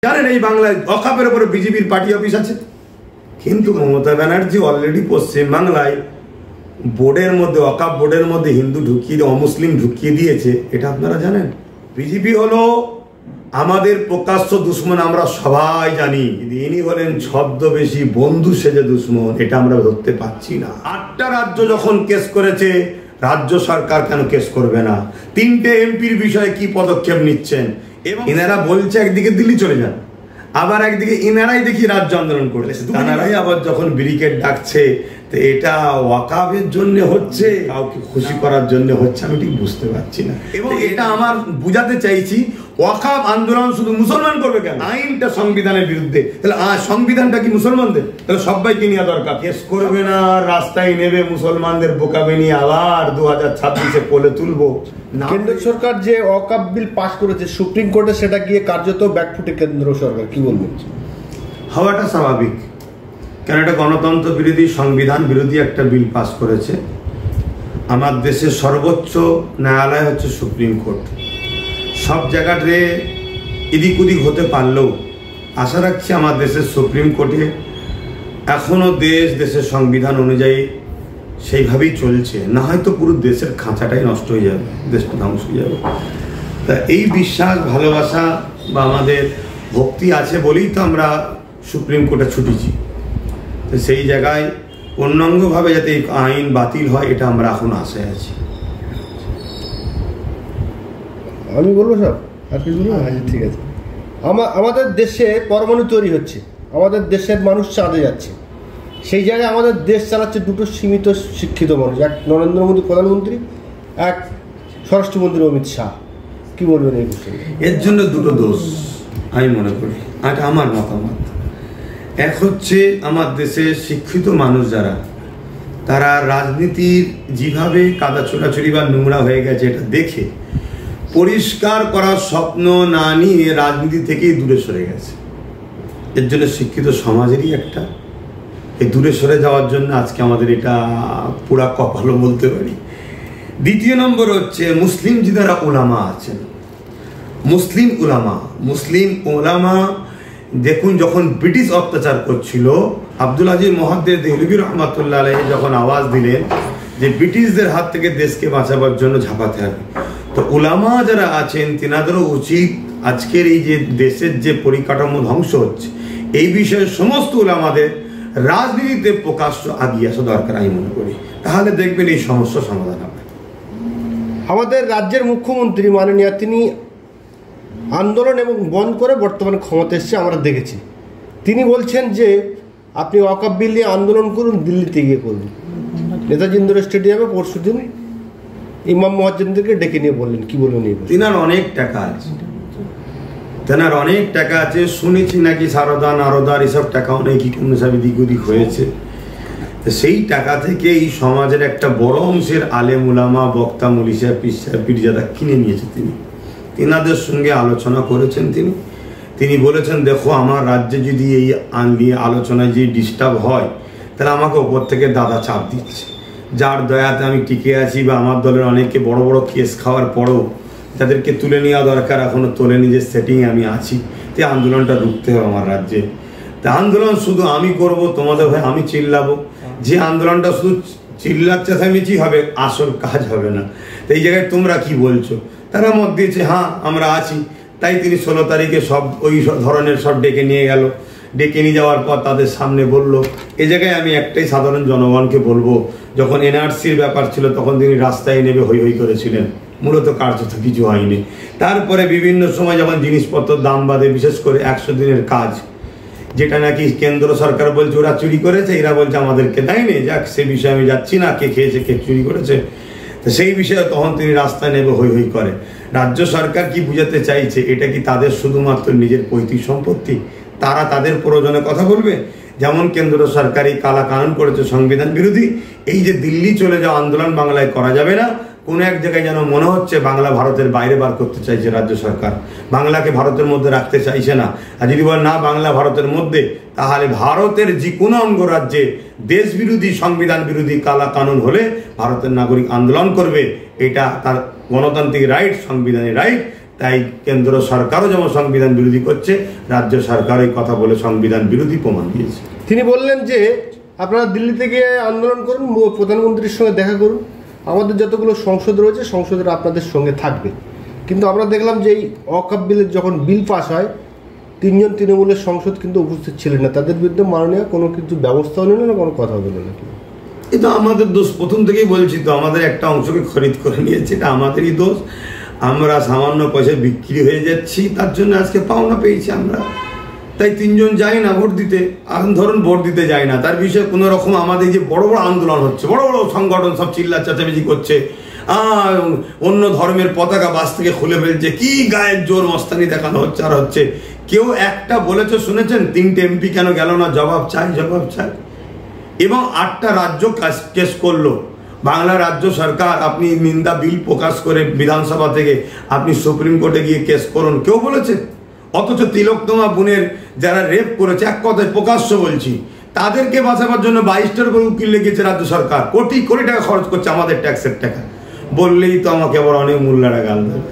জানেন এই বাংলায় ওয়াকফের উপরে বিজেপির পার্টি অফিস আছে, কিন্তু মমতা ব্যানার্জি অলরেডি পশ্চিমবাংলায় বোর্ডের মধ্যে ওয়াকফ বোর্ডের মধ্যে হিন্দু ঢুকিয়ে অমুসলিম ঢুকিয়ে দিয়েছে। এটা আপনারা জানেন? বিজেপি হলো আমাদের প্রকাশ্য দুশ্মন, আমরা সবাই জানি। ইনি হলেন ছদ্মবেশী বন্ধু সেজে দুশ্মন, এটা আমরা ধরতে পারছি না। 8টা রাজ্য যখন কেস করেছে, রাজ্য সরকার কেন কেস করবে না? 3টে এমপির বিষয়ে কি পদক্ষেপ নিচ্ছেন? এবং এনারা বলছে একদিকে দিল্লি চলে যান, আবার একদিকে এনারাই দেখি রাজ্য আন্দোলন করছে। তানারাই আবার যখন ব্রিগেড ডাকছে, তো এটা ওয়াকফের জন্য হচ্ছে, কাউকে খুশি করার জন্য হচ্ছে, আমি ঠিক বুঝতে পারছি না। এবং এটা আমার বুঝাতে চাইছি, ওয়াকফ আন্দোলন শুধু মুসলমান করবে কেন? আইনটা সংবিধানের বিরুদ্ধে, তাহলে সংবিধানটা কি মুসলমানদের? তাহলে সবাইকে নেওয়া দরকার। কেস করবে না, রাস্তায় নেবে মুসলমানদের বোকাবে নিয়ে আবার 2026-এ কোলে তুলবো। কেন্দ্র সরকার যে ওয়াকফ বিল পাস করেছে সুপ্রিম কোর্টে, সেটা গিয়ে কার্যত ব্যাকফুটে কেন্দ্র সরকার, কি বলবেন? হওয়াটা স্বাভাবিক, কারণ এটা গণতন্ত্র বিরোধী, সংবিধান বিরোধী একটা বিল পাস করেছে। আমার দেশের সর্বোচ্চ ন্যায়ালয় হচ্ছে সুপ্রিম কোর্ট। সব জায়গাতে এদিক ওদিক হতে পারলেও আশা রাখছি আমার দেশের সুপ্রিম কোর্টে এখনও দেশের সংবিধান অনুযায়ী সেইভাবেই চলছে, না হয়তো পুরো দেশের খাঁচাটাই নষ্ট হয়ে যাবে, দেশটা ধ্বংস হয়ে যাবে। তা এই বিশ্বাস, ভালোবাসা বা আমাদের ভক্তি আছে বলেই তো আমরা সুপ্রিম কোর্টে ছুটেছি। তো সেই জায়গায় পূর্ণাঙ্গভাবে যাতে এই আইন বাতিল হয়, এটা আমরা এখন আশায় আছি। আমি বলবো সব আর কিছু বলবো? আচ্ছা, ঠিক আছে। আমাদের দেশে পরমাণু তৈরি হচ্ছে, আমাদের দেশের মানুষ চাঁদে যাচ্ছে, সেই জায়গায় আমাদের দেশ চালাচ্ছে দুটো সীমিত শিক্ষিত মানুষ, এক নরেন্দ্র মোদী প্রধানমন্ত্রী, এক স্বরাষ্ট্রমন্ত্রী অমিত শাহ। কি বলবেন এই বিষয়ে? এর জন্য দুটো দোষ আমি মনে করি, এটা আমার মতামত। এক হচ্ছে আমার দেশের শিক্ষিত মানুষ যারা, তারা রাজনীতির যেভাবে কাদা ছোড়াছুড়ি বা নোংরা হয়ে গেছে এটা দেখে পরিষ্কার করার স্বপ্ন না নিয়ে রাজনীতি থেকেই দূরে সরে গেছে। এর জন্য শিক্ষিত সমাজেরই একটা এই দূরে সরে যাওয়ার জন্য আজকে আমাদের এটা পুরা কপালও বলতে পারি। দ্বিতীয় নম্বর হচ্ছে মুসলিম যারা ওলামা আছেন, মুসলিম ওলামা দেখুন, যখন ব্রিটিশ অত্যাচার করছিল, আব্দুল আজিজ মুহাদ্দিস দেহলভী রহমাতুল্লাহ আলাইহি যখন আওয়াজ দিলেন যে ব্রিটিশদের হাত থেকে দেশকে বাঁচাবার জন্য ঝাঁপাতে হবে, তো ওলামা যারা আছেন তেনাদেরও উচিত আজকের এই যে দেশের যে পরিকাঠামো ধ্বংস হচ্ছে, এই বিষয়ে সমস্ত ওলামাদের রাজনীতিতে প্রকাশ্য আগিয়ে আসা দরকার আমি মনে করি। তাহলে দেখবেন এই সমস্যার সমাধান হবে। আমাদের রাজ্যের মুখ্যমন্ত্রী মাননীয়, তিনি আন্দোলন এবং বন্ধ করে বর্তমানে ক্ষমতা এসছে, আমরা দেখেছি। তিনি বলছেন যে আপনি ওয়াকফ বিল নিয়ে আন্দোলন করুন, দিল্লিতে গিয়ে করুন। নেতাজি ইন্দিরা স্টেডিয়ামে পরশুদিন ইমাম মুয়াজ্জিনদেরকে ডেকে নিয়ে বললেন, কি বলবেন? তেনার অনেক টাকা আছে, শুনেছি নাকি সারদা নারদার এসব টাকাও নাকি কোনো সব দিক ওদিক হয়েছে। তো সেই টাকা থেকে এই সমাজের একটা বড় অংশের আলেম উলামা, বক্তা, মলিশা, পীরজাদা কিনে নিয়েছে। তেনাদের সঙ্গে আলোচনা করেছেন। তিনি বলেছেন, দেখো আমার রাজ্যে যদি এই নিয়ে আলোচনায় যে ডিস্টার্ব হয়, তাহলে আমাকে ওপর থেকে দাদা চাপ দিচ্ছে, যার দয়াতে আমি টিকে আছি, বা আমার দলের অনেকে বড় বড় কেস খাওয়ার পরেও তাদেরকে তুলে নেওয়া দরকার, এখনো তোলেনি, যে সেটিংয়ে আমি আছি। তো আন্দোলনটা রুখতে হবে আমার রাজ্যে। তা আন্দোলন শুধু আমি করব, তোমাদের ভাই আমি চিল্লাবো, যে আন্দোলনটা শুধু চিল্লার চেঁচামেচি হবে, আসল কাজ হবে না। তো এই জায়গায় তোমরা কি বলছো? তারা মত দিয়েছে হ্যাঁ আমরা আছি। তাই তিনি 16 তারিখে সব ওই ধরনের সব ডেকে নিয়ে গেল। ডেকে নিয়ে যাওয়ার পর তাদের সামনে বলল, এই জায়গায় আমি একটাই সাধারণ জনগণকে বলবো, যখন এনআরসির ব্যাপার ছিল তখন তিনি রাস্তায় নেমে হই হই করেছিলেন, মূলত কার্যত কিছু হয়নি। তারপরে বিভিন্ন সময় যখন জিনিসপত্রের দাম বাড়ে, বিশেষ করে 100 দিনের কাজ, যেটা নাকি কেন্দ্র সরকার বলছে ওরা চুরি করেছে, এরা বলছে আমাদেরকে দেয়নি, যাক সে বিষয়ে আমি যাচ্ছি না, কে খেয়েছে, কে চুরি করেছে। তো সেই বিষয়ে তখন তিনি রাস্তায় নেমে হই হই করে। রাজ্য সরকার কি বুঝাতে চাইছে? এটা কি তাদের শুধুমাত্র নিজের পৈতৃক সম্পত্তি? তারা তাদের প্রয়োজনে কথা বলবে? যেমন কেন্দ্র সরকার এই কালা কানুন করেছে সংবিধান বিরোধী, এই যে দিল্লি চলে যাওয়া আন্দোলন বাংলায় করা যাবে না, কোনো এক জায়গায় যেন মনে হচ্ছে বাংলা ভারতের বাইরে বার করতে চাইছে রাজ্য সরকার, বাংলাকে ভারতের মধ্যে রাখতে চাইছে না। আর যদি বলে না বাংলা ভারতের মধ্যে, তাহলে ভারতের যে কোনো অঙ্গরাজ্যে দেশ বিরোধী, সংবিধান বিরোধী কালা কানুন হলে ভারতের নাগরিক আন্দোলন করবে। এটা তার গণতান্ত্রিক রাইট, সংবিধানের রাইট। তাই কেন্দ্র সরকারও যেমন সংবিধান বিরোধী করছে, রাজ্য সরকার এই কথা বলে সংবিধান বিরোধী প্রমাণ দিয়েছে। তিনি বললেন যে আপনারা দিল্লিতে গিয়ে আন্দোলন করুন, প্রধানমন্ত্রীর সঙ্গে দেখা করুন, আমাদের যতগুলো সংসদ রয়েছে সংসদের আপনাদের সঙ্গে থাকবে। কিন্তু আমরা দেখলাম যে এই ওয়াকফ বিলের যখন বিল পাস হয়, 3 জন তৃণমূলের সংসদ কিন্তু উপস্থিত ছিলেন না, তাদের বিরুদ্ধে মাননীয় কোনো কিছু ব্যবস্থা নিল না, কোনো কথা বলল না। এটা আমাদের দোষ, প্রথম থেকেই বলছি তো, আমাদের একটা অংশকে খরিদ করে নিয়েছে, এটা আমাদেরই দোষ। আমরা সামান্য পয়সায় বিক্রি হয়ে যাচ্ছি, তার জন্য আজকে পাওনা পেয়েছি আমরা। তাই 3 জন যাই না ভোট দিতে, এখন ধরুন ভোট দিতে যায় না, তার বিষয়ে কোনো রকম আমাদের যে বড় বড় আন্দোলন হচ্ছে, বড় বড় সংগঠন সব চিল্লা চেঁচামেচি করছে, অন্য ধর্মের পতাকা বাস থেকে খুলে ফেলছে, কি গায়ের জোর মস্তানি দেখানো হচ্ছে আর হচ্ছে। কেউ একটা বলেছে শুনেছেন 3টে এমপি কেন গেল না? জবাব চাই, জবাব চাই। এবং 8টা রাজ্য কেস করলো, বাংলা রাজ্য সরকার আপনি নিন্দা বিল প্রকাশ করে বিধানসভা থেকে আপনি সুপ্রিম কোর্টে গিয়ে কেস করুন, কেউ বলেছে? অথচ তিলোত্তমা বোনের যারা রেপ করেছে, এক কথায় প্রকাশ্য বলছি, তাদেরকে বাঁচাবার জন্য 22টার করে উকিল লেগেছে রাজ্য সরকার, কোটি কোটি টাকা খরচ করছে আমাদের ট্যাক্সের টাকা। বললেই তো আমাকে আবার অনেক মূল্যারা গাল দেবে।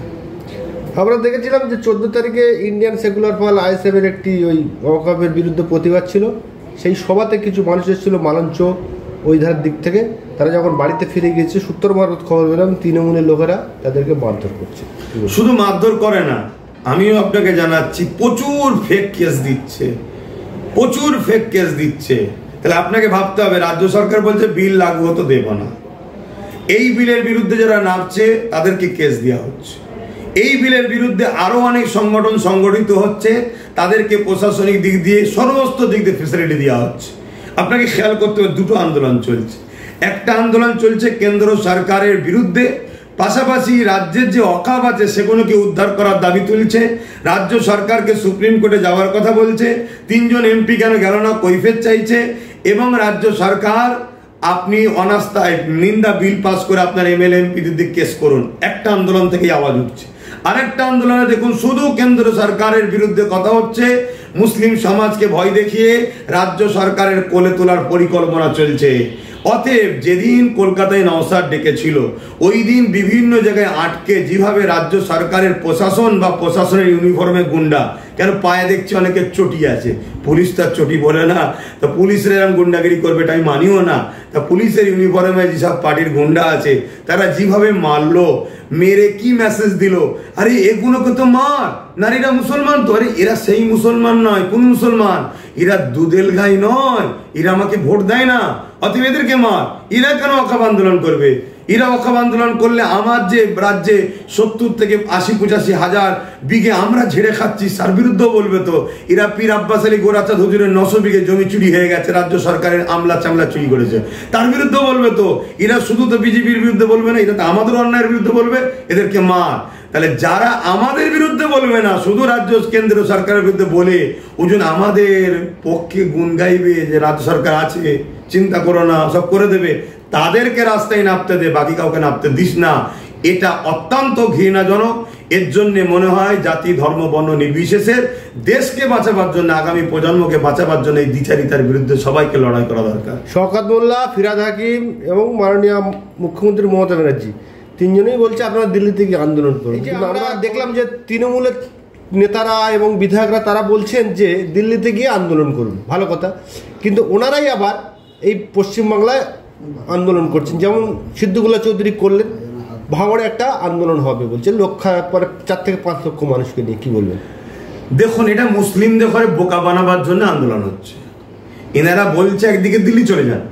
আমরা দেখেছিলাম যে 14 তারিখে ইন্ডিয়ান সেকুলার ফল আইএসএফের একটি ওই ওয়াকফের বিরুদ্ধে প্রতিবাদ ছিল, সেই সভাতে কিছু মানুষ এসেছিল মালঞ্চ ওই ধার দিক থেকে, তারা যখন বাড়িতে ফিরে গিয়েছে সূত্র মারফত খবর পেলাম তৃণমূলের লোকেরা তাদেরকে মারধর করছে। শুধু মারধর করে না, আমিও আপনাকে জানাচ্ছি প্রচুর ফেক কেস দিচ্ছে, প্রচুর ফেক কেস দিচ্ছে। তাহলে আপনাকে ভাবতে হবে, রাজ্য সরকার বলছে বিল লাগু হতো, দেব না। এই বিলের বিরুদ্ধে যারা নামছে তাদেরকে কেস দেওয়া হচ্ছে। এই বিলের বিরুদ্ধে আরো অনেক সংগঠন সংগঠিত হচ্ছে, তাদেরকে প্রশাসনিক দিক দিয়ে সমস্ত দিক দিয়ে ফেসিলিটি দেওয়া হচ্ছে। আপনাকে খেয়াল করতে হবে, 2টো আন্দোলন চলছে। একটা আন্দোলন চলছে কেন্দ্র সরকারের বিরুদ্ধে, পাশাপাশি রাজ্যের যে ওয়াকফ আছে সেগুলোকে উদ্ধার করার দাবি তুলছে, রাজ্য সরকারকে সুপ্রিম কোর্টে যাওয়ার কথা বলছে, 3 জন এমপি কেন গেল না কৈফিয়ত চাইছে, এবং রাজ্য সরকার আপনি অনাস্থায় নিন্দা বিল পাস করে আপনার এমএলএ এমপিদের দিকে কেস করুন। একটা আন্দোলন থেকেই আওয়াজ উঠছে। আরেকটা আন্দোলনে দেখুন শুধু কেন্দ্র সরকারের বিরুদ্ধে কথা হচ্ছে, মুসলিম সমাজকে ভয় দেখিয়ে রাজ্য সরকারের কোলে তোলার পরিকল্পনা চলছে। অতএব যেদিন কলকাতায় নওশাদ ডেকেছিল, ওই দিন বিভিন্ন জায়গায় আটকে যেভাবে রাজ্য সরকারের প্রশাসন বা প্রশাসনের ইউনিফর্মে গুন্ডা, কেন পায়ে দেখছি অনেকের চটি আছে, পুলিশ তার চটি বলে না, তা পুলিশের এরকম গুন্ডাগিরি করবে এটা আমি মানিও না। তা পুলিশের ইউনিফর্মে যেসব পার্টির গুন্ডা আছে তারা যেভাবে মারলো, মেরে কি মেসেজ দিল, আরে এগুলোকে তো মার, নারীরা মুসলমান তো, আরে এরা সেই মুসলমান নয়। কোন মুসলমান? এরা দুধেল গাই নয়, এরা আমাকে ভোট দেয় না, অতএব এদেরকে মার। এরা কেন ওয়াকফ আন্দোলন করবে? এরা ওয়াকফ আন্দোলন করলে আমার যে রাজ্যে 70 থেকে 80-85 হাজার বিঘে আমরা ঝেড়ে খাচ্ছি তার বিরুদ্ধেও বলবে তো। এরা পীর আব্বাস আলী গোরাচাঁদ হুজুরের 900 বিঘে জমি চুরি হয়ে গেছে, রাজ্য সরকারের আমলা চামলা চুরি করেছে, তার বিরুদ্ধেও বলবে তো। এরা শুধু তো বিজেপির বিরুদ্ধে বলবে না, এটা তো আমাদের অন্যায়ের বিরুদ্ধে বলবে, এদেরকে মার। তাহলে যারা আমাদের বিরুদ্ধে বলবে না, শুধু রাজ্য কেন্দ্র সরকারের বিরুদ্ধে বলে ওজন আমাদের পক্ষে গুণ গাইবে যে রাজ্য সরকার আছে, চিন্তা করো না, সব করে দেবে, তাদেরকে রাস্তায় নামতে দে, বাকি কাউকে নামতে দিস না। এটা অত্যন্ত ঘৃণাজনক। এর জন্য মনে হয় জাতি ধর্ম বর্ণ নির্বিশেষে দেশকে বাঁচাবার জন্য, আগামী প্রজন্মকে বাঁচাবার জন্য এই দ্বিচারিতার বিরুদ্ধে সবাইকে লড়াই করা দরকার। শওকত মোল্লা, ফিরহাদ হাকিম এবং মাননীয় মুখ্যমন্ত্রী মমতা ব্যানার্জি 3 জনেই বলছে আপনারা দিল্লিতে গিয়ে আন্দোলন করুন। কিন্তু আমরা দেখলাম যে তৃণমূলের নেতারা এবং বিধায়করা তারা বলছেন যে দিল্লিতে গিয়ে আন্দোলন করুন, ভালো কথা, কিন্তু ওনারাই আবার এই পশ্চিমবাংলায় আন্দোলন করছেন। যেমন সিদ্ধুগুলা চৌধুরী করলেন, ভাঙড়ে একটা আন্দোলন হবে বলছে, পরে 4 থেকে 5 লক্ষ মানুষকে নিয়ে, কি বলবেন? দেখুন, এটা মুসলিমদের ঘরে বোকা বানাবার জন্য আন্দোলন হচ্ছে। এনারা বলছে একদিকে দিল্লি চলে যান,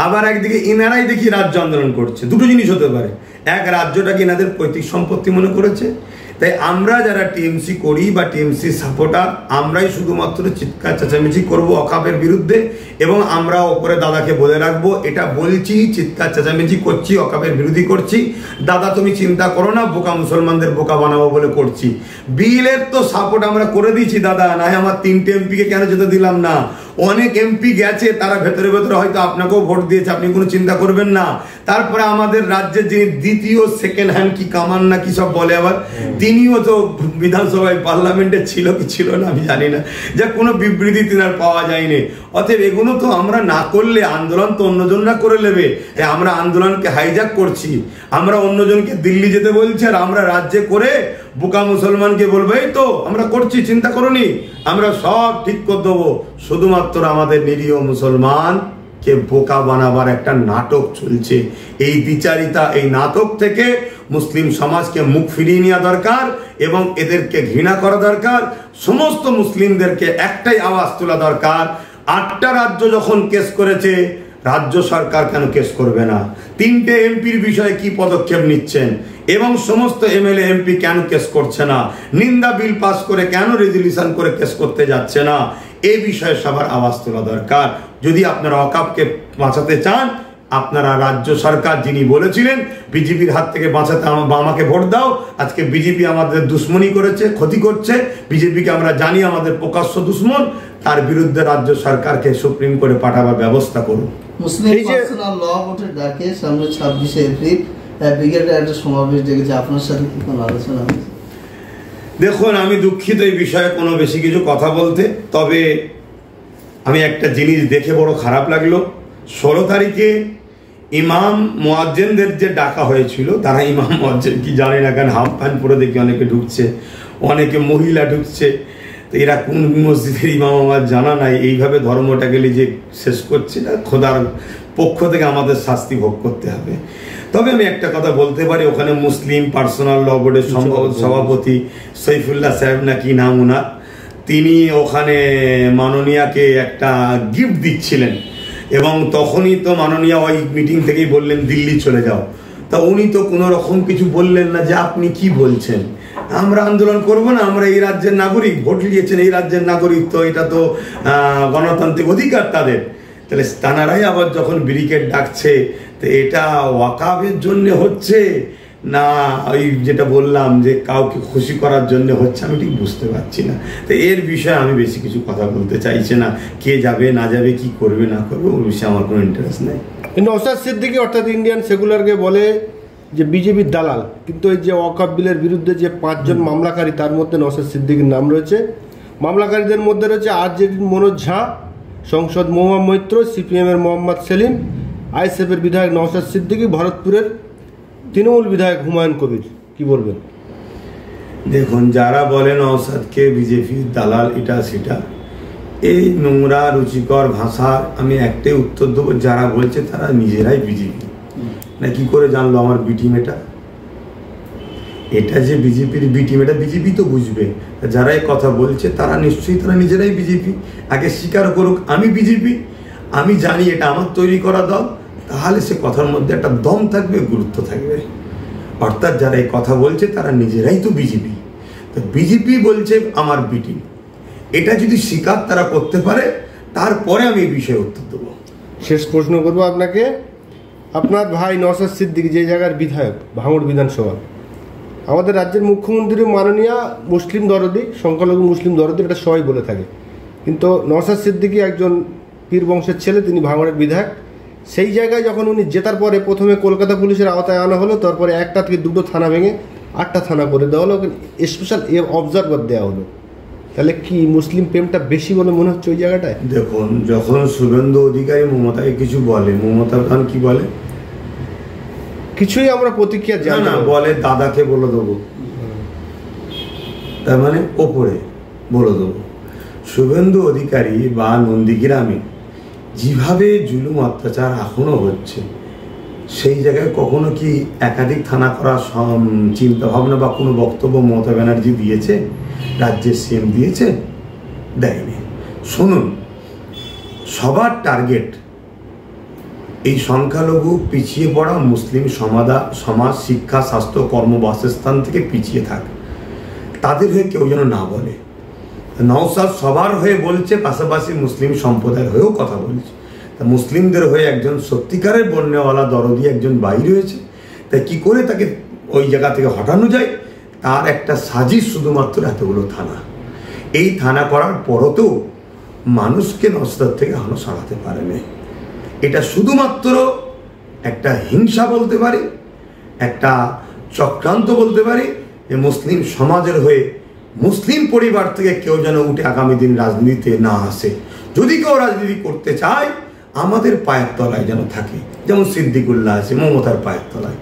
আবার একদিকে এনারাই দেখি রাজ্য আন্দোলন করছে। দুটো জিনিস হতে পারে, এক রাজ্যটাকে এনাদের পৈতৃক সম্পত্তি মনে করেছে, তাই আমরা যারা টিএমসি করি বা টিএমসি সাপোর্টার, আমরাই শুধুমাত্র চিৎকার চেঁচামেচি করবো ওয়াকফের বিরুদ্ধে, এবং আমরা ওপরে দাদাকে বলে রাখবো, এটা বলছি, চিৎকার চেঁচামেচি করছি, ওয়াকফের বিরোধী করছি, দাদা তুমি চিন্তা করো না, বোকা মুসলমানদের বোকা বানাবো বলে করছি। বিলের তো সাপোর্ট আমরা করে দিয়েছি দাদা, না হয় আমার 3টে এমপিকে কেন যেতে দিলাম না? অনেক এমপি গেছে, তারা ভেতরে ভেতরে হয়তো আপনাকেও ভোট দিয়েছে, আপনি কোনো চিন্তা করবেন না। তারপরে আমাদের রাজ্যের যিনি দ্বিতীয় সেকেন্ড হ্যান্ড কি কামান না কি সব বলে আবার, তিনিও তো বিধানসভায় পার্লামেন্টে ছিল কি ছিল না আমি জানি না, যা কোনো বিবৃতি তিনার পাওয়া যায়নি। অতএব এগুলো তো আমরা না করলে আন্দোলন তো অন্যজনরা করে নেবে। আমরা আন্দোলনকে হাইজ্যাক করছি, আমরা অন্যজনকে দিল্লি যেতে বলছি, আর আমরা রাজ্যে করে বোকা মুসলমানকে বলবো এই তো আমরা করছি, চিন্তা করোনি, আমরা সব ঠিক করে দেবো। শুধুমাত্র আমাদের নিরীহ মুসলমানকে বোকা বানাবার একটা নাটক চলছে। এই দ্বিচারিতা, এই নাটক থেকে মুসলিম সমাজকে মুখ ফিরিয়ে নেওয়া দরকার এবং এদেরকে ঘৃণা করা দরকার। সমস্ত মুসলিমদেরকে একটাই আওয়াজ তোলা দরকার, 8টা রাজ্য যখন কেস করেছে, রাজ্য সরকার কেন কেস করবে না? 3টে এমপির বিষয়ে কি পদক্ষেপ নিচ্ছেন এবং সমস্ত এমএলএ এমপি কেন কেস করছে না? নিন্দা বিল পাস করে কেন রেজলিউশন করে কেস করতে যাচ্ছে না? এই বিষয়ে সবার আওয়াজ তোলা দরকার। যদি আপনারা ওয়াকফকে বাঁচাতে চান, আপনারা রাজ্য সরকার যিনি বলেছিলেন বিজেপির হাত থেকে বাঁচাতে আমাকে ভোট দাও, আজকে বিজেপি আমাদের দুশ্মনী করেছে, ক্ষতি করছে, বিজেপিকে আমরা জানি আমাদের প্রকাশ্য দুশ্মন, তার বিরুদ্ধে রাজ্য সরকারকে সুপ্রিম কোর্টে পাঠাবার ব্যবস্থা করুন। মুসলিম পার্সোনাল ল ভোটের ডাকে সামনে 26শে এপ্রিল ব্রিগেডের একটা সমাবেশ ডেকেছে, আপনার সাথে কি কোনো আলোচনা হয়েছে? দেখুন, আমি দুঃখিত এই বিষয়ে কোনো বেশি কিছু কথা বলতে, তবে আমি একটা জিনিস দেখে বড় খারাপ লাগলো। 16 তারিখে ইমাম মুয়াজ্জিনদের যে ডাকা হয়েছিল, তারা ইমাম মুয়াজ্জিন কি জানে না, কারণ হাফ প্যান্ট পরে দেখি অনেকে ঢুকছে, অনেকে মহিলা ঢুকছে, তো এরা কোন মসজিদের ইমাম আমার জানা নাই। এইভাবে ধর্মটা গেলে যে শেষ করছে না, খোদার পক্ষ থেকে আমাদের শাস্তি ভোগ করতে হবে। তবে আমি একটা কথা বলতে পারি, ওখানে মুসলিম পার্সোনাল ল বোর্ডের সভাপতি সৈফুল্লাহ সাহেব নাকি নাম ওনার, তিনি ওখানে মাননীয়াকে একটা গিফট দিচ্ছিলেন এবং তখনই তো মাননীয়া ওই মিটিং থেকেই বললেন দিল্লি চলে যাও। তা উনি তো কোনো রকম কিছু বললেন না যে আপনি কি বলছেন, আমরা আন্দোলন করব না, আমরা এই রাজ্যের নাগরিক, ভোট দিয়েছেন এই রাজ্যের নাগরিক, তো এটা তো গণতান্ত্রিক অধিকার তাদের। তাহলে তানারাই আবার যখন ব্রিগেড ডাকছে, তো এটা ওয়াকফের জন্য হচ্ছে না ওই যেটা বললাম যে কাউকে খুশি করার জন্য হচ্ছে, আমি ঠিক বুঝতে পারছি না। তো এর বিষয়ে আমি বেশি কিছু কথা বলতে চাইছি না, কে যাবে না যাবে, কি করবে না করবে, ওর বিষয়ে আমার কোনো ইন্টারেস্ট নেই। নওশাদ সিদ্দিকী অর্থাৎ ইন্ডিয়ান সেকুলারকে বলে যে বিজেপির দালাল, কিন্তু এই যে ওয়াকফ বিলের বিরুদ্ধে যে 5 জন মামলাকারী, তার মধ্যে নওশাদ সিদ্দিকীর নাম রয়েছে। মামলাকারীদের মধ্যে রয়েছে আরজেডির মনোজ ঝা, সংসদ মহুয়া মৈত্র, সিপিএমের মোহাম্মদ সেলিম, আইএসএফের বিধায়ক নওশাদ সিদ্দিকী, ভরতপুরের তৃণমূল বিধায়ক হুমায়ুন কবির। কি বলবেন? দেখুন, যারা বলেন নওশাদকে বিজেপির দালাল এটা সেটা, এই নোংরা রুচিকর ভাষা আমি একটাই উত্তর দেবো, যারা বলছে তারা নিজেরাই বিজেপি। না কি করে জানলো আমার বি টিম এটা যে বিজেপির বি টিম, এটা বিজেপি তো বুঝবে। যারা এই কথা বলছে তারা নিশ্চয়ই তারা নিজেরাই বিজেপি। আগে স্বীকার করুক আমি বিজেপি, আমি জানি এটা আমার তৈরি করা দল, তাহলে সে কথার মধ্যে একটা দম থাকবে, গুরুত্ব থাকবে। অর্থাৎ যারা এই কথা বলছে তারা নিজেরাই তো বিজেপি। তো বিজেপি বলছে আমার বি টিম, এটা যদি স্বীকার তারা করতে পারে, তারপরে আমি এই বিষয়ে উত্তর দেবো। শেষ প্রশ্ন করবো আপনাকে, আপনার ভাই নওশাদ সিদ্দিকী যে জায়গার বিধায়ক, ভাঙড় বিধানসভা, আমাদের রাজ্যের মুখ্যমন্ত্রী মাননীয়া মুসলিম দরদি, সংখ্যালঘু মুসলিম দরদি, এটা সবাই বলে থাকে, কিন্তু নওশাদ সিদ্দিকী একজন পীর বংশের ছেলে, তিনি ভাঙড়ের বিধায়ক। সেই জায়গায় যখন উনি জেতার পরে প্রথমে কলকাতা পুলিশের আওতায় আনা হলো, তারপরে 1টা থেকে 2টো থানা ভেঙে 8টা থানা করে দেওয়া হলো, স্পেশাল অবজারভার দেওয়া হলো। তাহলে কি মুসলিম প্রেমটা বেশি বলে মনে হচ্ছে ওই জায়গাটায়? দেখুন, যখন শুভেন্দু অধিকারী মমতাকে কিছু বলে, মমতা তখন কি বলে? কিছুই আমরা প্রতিক্রিয়া জানি না, বলে দাদাকে বলে দেবো, তার মানে ওপরে বলে দেবো। শুভেন্দু অধিকারী বা নন্দীগ্রামে যেভাবে জুলুম অত্যাচার এখনো হচ্ছে, সেই জায়গায় কখনো কি একাধিক থানা করার চিন্তা ভাবনা বা কোনো বক্তব্য মমতা ব্যানার্জি দিয়েছে? রাজ্যের সিএম দিয়েছে? দেয়নি। শুনুন, সবার টার্গেট এই সংখ্যালঘু পিছিয়ে পড়া মুসলিম সমাজ শিক্ষা, স্বাস্থ্য, কর্ম, বাসস্থান থেকে পিছিয়ে থাক, তাদের হয়ে কেউ যেন না বলে। নওশাদ সবার হয়ে বলছে, পাশাপাশি মুসলিম সম্প্রদায়ের হয়েও কথা বলছে। তা মুসলিমদের হয়ে একজন সত্যিকারের বন্যাওয়ালা দরদি একজন বাইরে হয়েছে, তাই কি করে তাকে ওই জায়গা থেকে হটানো যায়, তার একটা সাজিশ শুধুমাত্র এতগুলো থানা। এই থানা করার পরতেও মানুষকে নওশাদ থেকে এখনো সরাতে পারেনি। এটা শুধুমাত্র একটা হিংসা বলতে পারি, একটা চক্রান্ত বলতে পারি, যে মুসলিম সমাজের হয়ে মুসলিম পরিবার থেকে কেউ যেন উঠে আগামী দিন রাজনীতিতে না আসে। যদি কেউ রাজনীতি করতে চায়, আমাদের পায়ের তলায় যেন থাকে, যেমন সিদ্দিকুল্লাহ আছে মমতার পায়ের তলায়।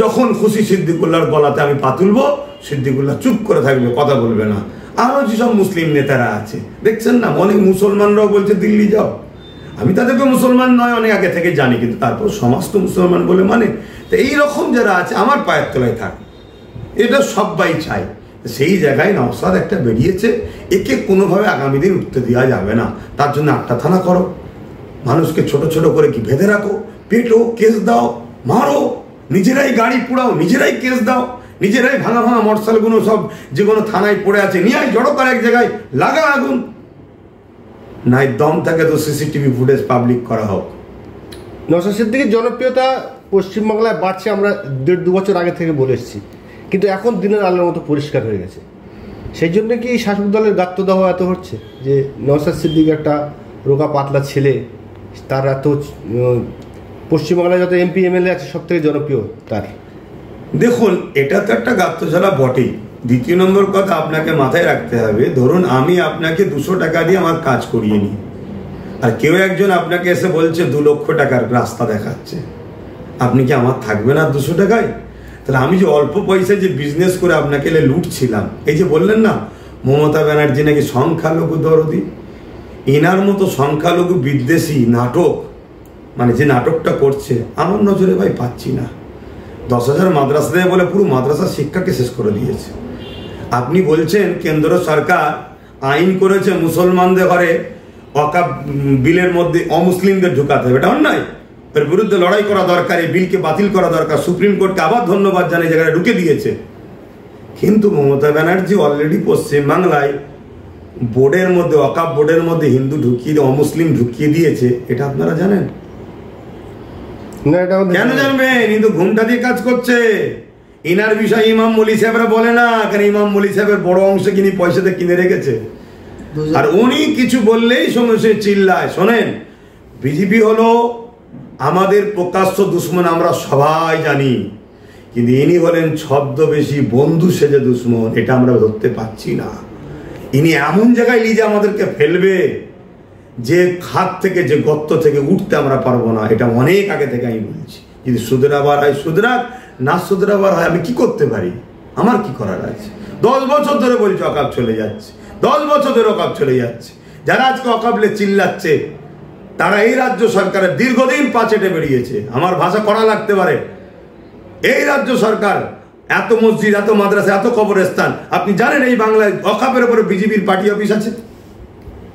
যখন খুশি সিদ্দিকুল্লাহর গলাতে আমি পা তুলবো, সিদ্দিকুল্লাহ চুপ করে থাকবে, কথা বলবে না। আরো যেসব মুসলিম নেতারা আছে দেখছেন না, অনেক মুসলমানরাও বলছে দিল্লি যাও। আমি তাদেরকে মুসলমান নয় অনেক আগে থেকে জানি, কিন্তু তারপর সমাজ তো মুসলমান বলে মানে। তো এইরকম যারা আছে আমার পায়ের তলায় থাক, এটা সবাই চাই। সেই জায়গায় নওশাদ একটা বেরিয়েছে, একে কোনোভাবে আগামী দিন উঠতে দেওয়া যাবে না। তার জন্য 8টা থানা করো, মানুষকে ছোট ছোট করে কি বেঁধে রাখো, পেটো, কেস দাও, মারো, নিজেরাই গাড়ি পোড়াও, নিজেরাই কেস দাও, নিজেরাই ভাঙা ভাঙা মোটরসাইকেলগুলো সব যে কোনো থানায় পড়ে আছে নিয়ে জড়ো করে এক জায়গায় লাগা আগুন। নাই দম থাকে তো সিসিটিভি ফুটেজ পাবলিক করা হোক। নওশাদ সিদ্দিকীর জনপ্রিয়তা পশ্চিমবাংলায় বাড়ছে, আমরা 1.5-2 বছর আগে থেকে বলে এসেছি, কিন্তু এখন দিনের আলোর মতো পরিষ্কার হয়ে গেছে। সেই জন্য কি শাসক দলের গাত্রদাহ এত হচ্ছে যে নওশাদ সিদ্দিকী একটা রোগা পাতলা ছেলে, তার এত পশ্চিমবাংলায় যত এমপি এমএলএ আছে সব থেকে জনপ্রিয় তার? দেখুন, এটা তো একটা গাত্রঝালা বটেই। দ্বিতীয় নম্বর কথা আপনাকে মাথায় রাখতে হবে, ধরুন আমি আপনাকে 200 টাকা দিয়ে আমার কাজ করিয়ে নিই, আর কেউ একজন আপনাকে এসে বলছে 2 লক্ষ টাকার রাস্তা দেখাচ্ছে, আপনি কি আমার থাকবে না 200 টাকায়? তাহলে আমি যে অল্প পয়সায় যে বিজনেস করে আপনাকে লুটছিলাম, এই যে বললেন না মমতা ব্যানার্জি নাকি সংখ্যালঘু দরদি, এনার মতো সংখ্যালঘু বিদ্বেষী নাটক, মানে যে নাটকটা করছে আমার নজরে ভাই পাচ্ছি না। 10,000 মাদ্রাসা দেয় বলে পুরো মাদ্রাসা শিক্ষাকে শেষ করে দিয়েছে। আপনি বলছেন কেন্দ্র সরকার আইন করেছে মুসলমানদের ঘরে ওয়াকফ বিলের মধ্যে অমুসলিমদের ঢুকাতে হবে, এটা অন্যায়, এর বিরুদ্ধে লড়াই করা দরকার, এই বিলকে বাতিল করা দরকার। সুপ্রিম কোর্টকে আবার ধন্যবাদ জানিয়ে জায়গায় ঢুকে দিয়েছে। কিন্তু মমতা ব্যানার্জি অলরেডি পশ্চিমবাংলায় বোর্ডের মধ্যে, ওয়াকফ বোর্ডের মধ্যে হিন্দু ঢুকিয়ে অমুসলিম ঢুকিয়ে দিয়েছে, এটা আপনারা জানেন? কেন জানবেন? কিন্তু ঘুমটা দিয়ে কাজ করছে। ইনার বিষয় ইমাম মলি সাহেবরা বলে না, কারণ ইমাম মলি সাহেবের বড় অংশ কিনি পয়সাতে কিনে রেখেছে, আর উনি কিছু বললেই সমস্যা চিল্লায়। শোনেন, বিজেপি হলো আমাদের প্রকাশ্য দুশ্মন, আমরা সবাই জানি, কিন্তু ইনি হলেন ছদ্মবেশী বন্ধু সেজে দুশ্মন, এটা আমরা ধরতে পারছি না। ইনি এমন জায়গায় নিয়ে যে আমাদেরকে ফেলবে যে খাত থেকে, যে গর্ত থেকে উঠতে আমরা পারবো না, এটা অনেক আগে থেকে আমি বলছি। যদি সুধরাবার হয় সুধরাক, না সুধরাবার হয় আমি কি করতে পারি, আমার কি করার আছে? 10 বছর ধরে বলছি ওয়াকফ চলে যাচ্ছে, 10 বছর ধরে ওয়াকফ চলে যাচ্ছে। যারা আজকে ওয়াকফে চিল্লাচ্ছে তারা এই রাজ্য সরকারের দীর্ঘদিন পাচেটে বেরিয়েছে। আমার ভাষা কড়া লাগতে পারে, এই রাজ্য সরকার এত মসজিদ, এত মাদ্রাসা, এত কবরস্থান, আপনি জানেন এই বাংলায় ওয়াকফের উপরে বিজেপির পার্টি অফিস আছে?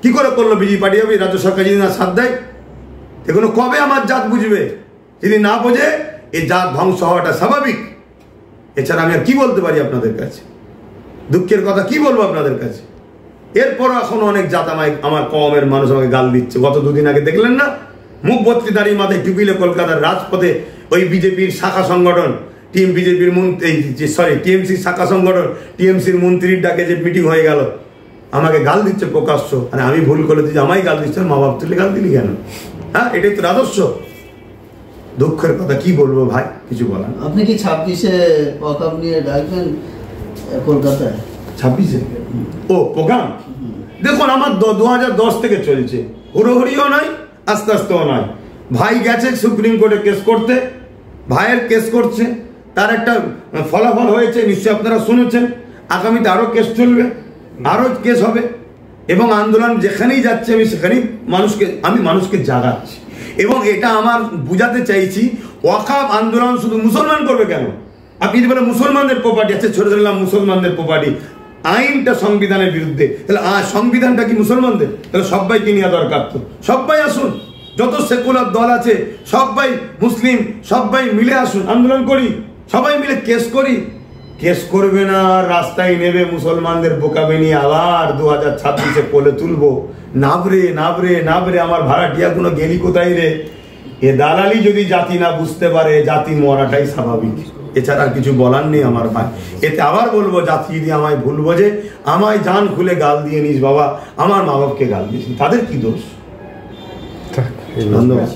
কি করে করলো বিজেপি পার্টি অফিস? রাজ্য সরকার যদি না সাথ দেয়, এগুলো কবে আমার জাত বুঝবে? যদি না বোঝে এই জাত ধ্বংস হওয়াটা স্বাভাবিক। এছাড়া আমি আর কি বলতে পারি আপনাদের কাছে? দুঃখের কথা কি বলবো আপনাদের কাছে? এরপরও এখন অনেক জাত আমার কমের মানুষ আমাকে গাল দিচ্ছে। গত 2 দিন আগে দেখলেন না, মুখ ভর্তি দাঁড়িয়ে মাথায় টুপিলে কলকাতার রাজপথে ওই বিজেপির শাখা সংগঠন বিজেপির টিএমসির শাখা সংগঠন টিএমসির মন্ত্রীর ডাকে যে মিটিং হয়ে গেল, আমাকে গাল দিচ্ছে প্রকাশ্য। আরে আমি ভুল করে দিচ্ছি, আমায় গাল দিচ্ছে, মা বাপ তুলে গাল দিলি কেন? হ্যাঁ, এটাই তো রাজস্ব। দুঃখের কথা কি বলবো ভাই, কিছু বলার। আপনি কি 26-এ ওয়াকফ নিয়ে ডাকবেন কলকাতায়? 26-এ ও প্রোগ্রাম? দেখুন, আমার 2010 থেকে চলছে, হুড়োহুড়িও নয়, আস্তে আস্তেও নয়। ভাই গেছে সুপ্রিম কোর্টে কেস করতে, ভাইয়ের কেস করছে, তার একটা ফলাফল হয়েছে, নিশ্চয়ই আপনারা শুনেছেন। আগামীতে আরো কেস চলবে, আরো কেস হবে, এবং আন্দোলন যেখানেই যাচ্ছে আমি সেখানেই মানুষকে জাগাচ্ছি। এবং এটা আমার বুঝাতে চাইছি, ওয়াকফ আন্দোলন শুধু মুসলমান করবে কেন? আপনি যদি বলেন মুসলমানদের প্রপার্টি আছে, ছোট ধরলাম মুসলমানদের প্রপার্টি, আইনটা সংবিধানের বিরুদ্ধে, তাহলে সংবিধানটা কি মুসলমানদের? তাহলে সবাইকে নেওয়া দরকার। তো সবাই আসুন, যত সেকুলার দল আছে সবাই, মুসলিম সবাই মিলে আসুন, আন্দোলন করি, সবাই মিলে কেস করি। কেস করবে না, রাস্তায় নেবে মুসলমানদের বোকা বানিয়ে আবার 2026-এ কোলে তুলবো। নাবরে নাবরে নাবরে, আমার ভাড়াটিয়া কোনো গেলি কোথায় রে? এ দালালি যদি জাতি না বুঝতে পারে, জাতি মরাটাই স্বাভাবিক, এছাড়া আর কিছু বলার নেই আমার ভাই। এতে আবার বলবো, জাতি যদি আমায় ভুল বোঝে, আমায় জান খুলে গাল দিয়ে নিস বাবা, আমার মা বাপকে গাল দিয়েছি, তাদের কি দোষ? ধন্যবাদ।